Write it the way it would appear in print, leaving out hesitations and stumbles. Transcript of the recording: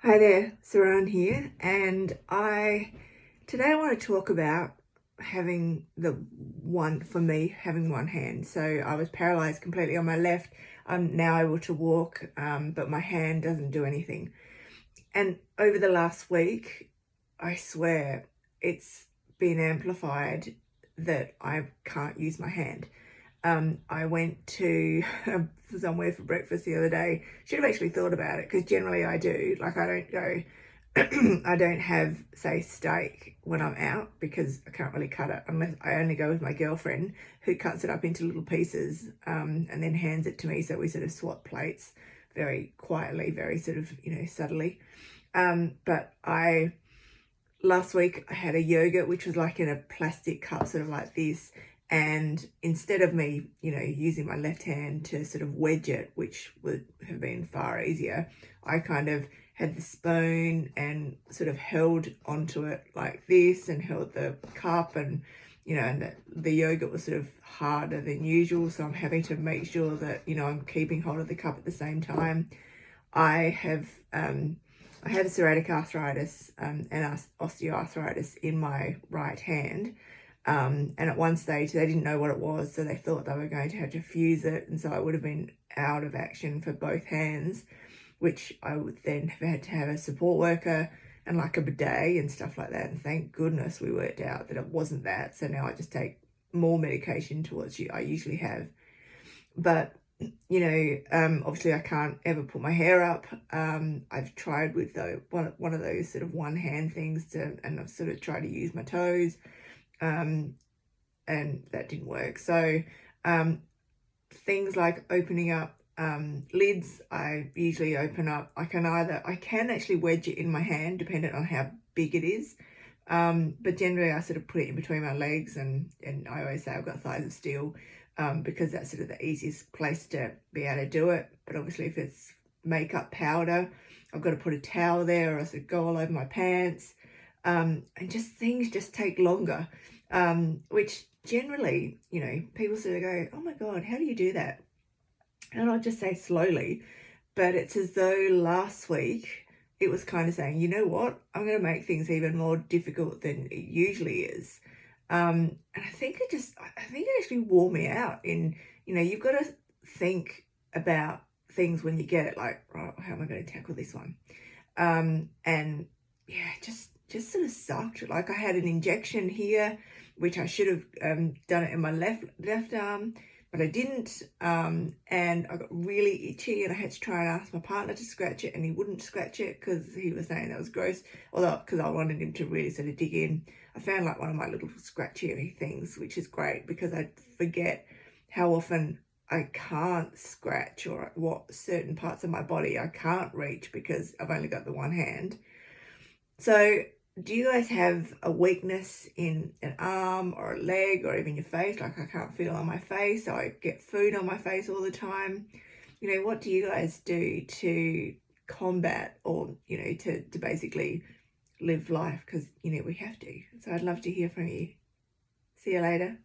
Hi there, Saran here, and today I want to talk about having having one hand. So I was paralyzed completely on my left. I'm now able to walk, but my hand doesn't do anything. And over the last week, I swear it's been amplified that I can't use my hand. I went to somewhere for breakfast the other day. Should have actually thought about it because generally I do. Like I don't go, I don't have, say, steak when I'm out because I can't really cut it unless I only go with my girlfriend who cuts it up into little pieces and then hands it to me. So we sort of swap plates very quietly, very sort of, subtly. But last week I had a yogurt which was like in a plastic cup, sort of like this. And instead of me, using my left hand to sort of wedge it, which would have been far easier, I kind of had the spoon and sort of held onto it like this and held the cup and, and the yogurt was sort of harder than usual. So I'm having to make sure that, I'm keeping hold of the cup at the same time. I have psoriatic arthritis and osteoarthritis in my right hand. And at one stage they didn't know what it was, so they thought they were going to have to fuse it, and so I would have been out of action for both hands, which I would then have had to have a support worker and like a bidet and stuff like that. And thank goodness we worked out that it wasn't that. So now I just take more medication to what I usually have. But obviously I can't ever put my hair up. I've tried with one of those sort of one hand things and I've sort of tried to use my toes. And that didn't work. So things like opening up lids, I usually open up. I can actually wedge it in my hand depending on how big it is. But generally I sort of put it in between my legs, and I always say I've got thighs of steel because that's sort of the easiest place to be able to do it. But obviously if it's makeup powder, I've got to put a towel there, or else it'd go all over my pants. And things just take longer, which generally, people sort of go, oh my God, how do you do that? And I'll just say slowly, but it's as though last week it was kind of saying, you know what, I'm going to make things even more difficult than it usually is. And I think it actually wore me out in, you've got to think about things when you get it, like, right, how am I going to tackle this one? And yeah, just sort of sucked. Like I had an injection here, which I should have done it in my left arm, but I didn't. And I got really itchy, and I had to try and ask my partner to scratch it, and he wouldn't scratch it because he was saying that was gross. Although, because I wanted him to really sort of dig in, I found like one of my little scratchy things, which is great because I forget how often I can't scratch, or what certain parts of my body I can't reach because I've only got the one hand. So do you guys have a weakness in an arm or a leg or even your face? Like I can't feel on my face, so I get food on my face all the time. What do you guys do to combat, or, to basically live life? Because, we have to. So I'd love to hear from you. See you later.